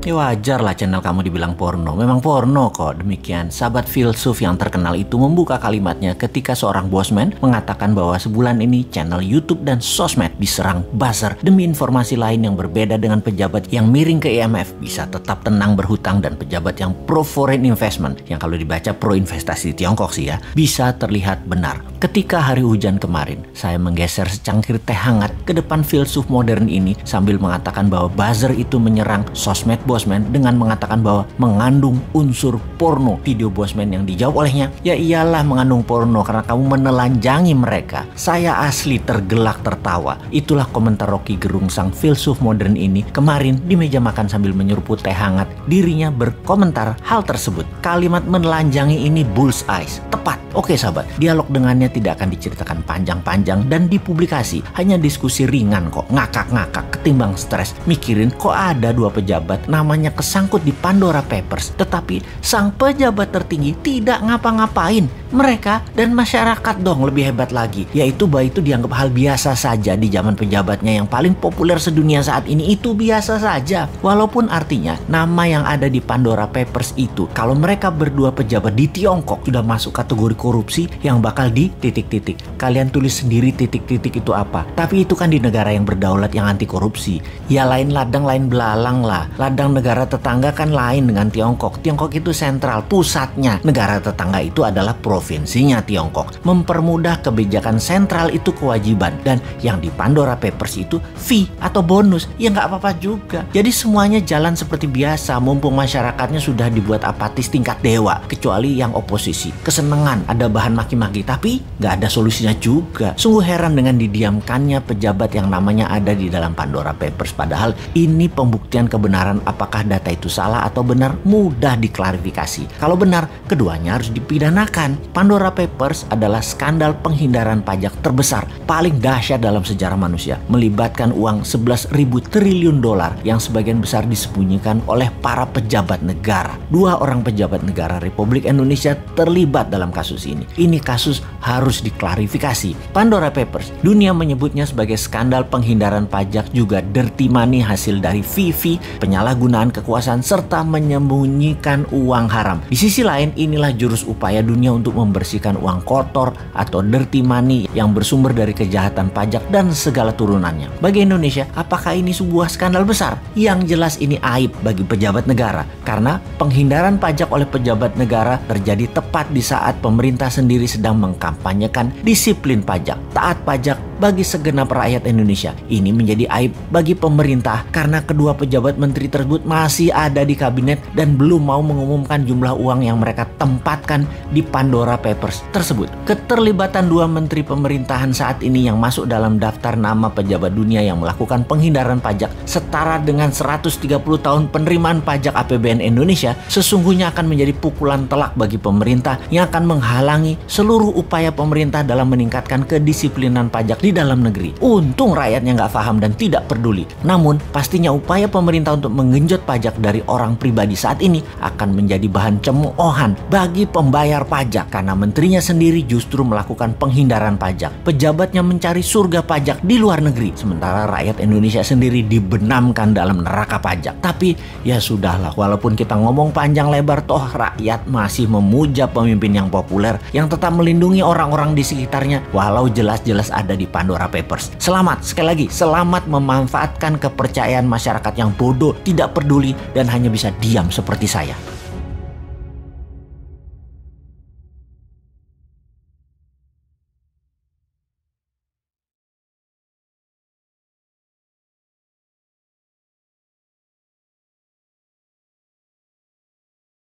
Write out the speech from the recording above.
Ya wajar lah channel kamu dibilang porno. Memang porno kok. Demikian, sahabat filsuf yang terkenal itu membuka kalimatnya ketika seorang bosman mengatakan bahwa sebulan ini channel YouTube dan sosmed diserang buzzer demi informasi lain yang berbeda dengan pejabat yang miring ke IMF bisa tetap tenang berhutang dan pejabat yang pro foreign investment, yang kalau dibaca pro investasi di Tiongkok sih ya, bisa terlihat benar. Ketika hari hujan kemarin, saya menggeser secangkir teh hangat ke depan filsuf modern ini sambil mengatakan bahwa buzzer itu menyerang sosmed bosman dengan mengatakan bahwa mengandung unsur porno. Video bosman yang dijawab olehnya, ya iyalah mengandung porno karena kamu menelanjangi mereka. Saya asli tergelak tertawa. Itulah komentar Rocky Gerung sang filsuf modern ini kemarin di meja makan sambil menyeruput teh hangat. Dirinya berkomentar hal tersebut. Kalimat menelanjangi ini bullseye, tepat. Oke sahabat, dialog dengannya tidak akan diceritakan panjang-panjang dan dipublikasi. Hanya diskusi ringan kok, ngakak-ngakak ketimbang stres mikirin kok ada dua pejabat namanya kesangkut di Pandora Papers, tetapi sang pejabat tertinggi tidak ngapa-ngapain. Mereka dan masyarakat dong lebih hebat lagi, yaitu bahwa itu dianggap hal biasa saja di zaman pejabatnya yang paling populer sedunia saat ini. Itu biasa saja, walaupun artinya nama yang ada di Pandora Papers itu kalau mereka berdua pejabat di Tiongkok sudah masuk kategori korupsi yang bakal di titik-titik. Kalian tulis sendiri titik-titik itu apa. Tapi itu kan di negara yang berdaulat yang anti korupsi. Ya lain ladang lain belalang lah. Ladang negara tetangga kan lain dengan Tiongkok. Tiongkok itu sentral, pusatnya. Negara tetangga itu adalah provinsinya Tiongkok. Mempermudah kebijakan sentral itu kewajiban. Dan yang di Pandora Papers itu fee atau bonus. Ya nggak apa-apa juga. Jadi semuanya jalan seperti biasa. Mumpung masyarakatnya sudah dibuat apatis tingkat dewa. Kecuali yang oposisi. Kesenangan ada bahan maki-maki. Tapi nggak ada solusinya juga. Sungguh heran dengan didiamkannya pejabat yang namanya ada di dalam Pandora Papers. Padahal ini pembuktian kebenaran apakah data itu salah atau benar mudah diklarifikasi. Kalau benar, keduanya harus dipidanakan. Pandora Papers adalah skandal penghindaran pajak terbesar paling dahsyat dalam sejarah manusia. Melibatkan uang 11.000 triliun dolar yang sebagian besar disembunyikan oleh para pejabat negara. Dua orang pejabat negara Republik Indonesia terlibat dalam kasus ini. Ini kasus harus diklarifikasi. Pandora Papers, dunia menyebutnya sebagai skandal penghindaran pajak, juga dirty money hasil dari fee, penyalahgunaan kekuasaan, serta menyembunyikan uang haram. Di sisi lain, inilah jurus upaya dunia untuk membersihkan uang kotor atau dirty money yang bersumber dari kejahatan pajak dan segala turunannya. Bagi Indonesia, apakah ini sebuah skandal besar? Yang jelas ini aib bagi pejabat negara, karena penghindaran pajak oleh pejabat negara terjadi tepat di saat pemerintah sendiri sedang mengkampanyekan disiplin pajak, taat pajak bagi segenap rakyat Indonesia. Ini menjadi aib bagi pemerintah karena kedua pejabat menteri tersebut masih ada di kabinet dan belum mau mengumumkan jumlah uang yang mereka tempatkan di Pandora Papers tersebut. Keterlibatan dua menteri pemerintahan saat ini yang masuk dalam daftar nama pejabat dunia yang melakukan penghindaran pajak setara dengan 130 tahun penerimaan pajak APBN Indonesia sesungguhnya akan menjadi pukulan telak bagi pemerintah yang akan menghalangi seluruh upaya pemerintah dalam meningkatkan kedisiplinan pajak di dalam negeri. Untung rakyatnya nggak paham dan tidak peduli. Namun pastinya upaya pemerintah untuk menggenjot pajak dari orang pribadi saat ini akan menjadi bahan cemoohan bagi pembayar pajak karena menterinya sendiri justru melakukan penghindaran pajak. Pejabatnya mencari surga pajak di luar negeri, sementara rakyat Indonesia sendiri dibenamkan dalam neraka pajak. Tapi ya sudahlah, walaupun kita ngomong panjang lebar, toh rakyat masih memuja pemimpin yang populer yang tetap melindungi orang-orang di sekitarnya walau jelas-jelas ada di Pandora Papers. Selamat, sekali lagi, selamat memanfaatkan kepercayaan masyarakat yang bodoh, tidak peduli, dan hanya bisa diam seperti saya.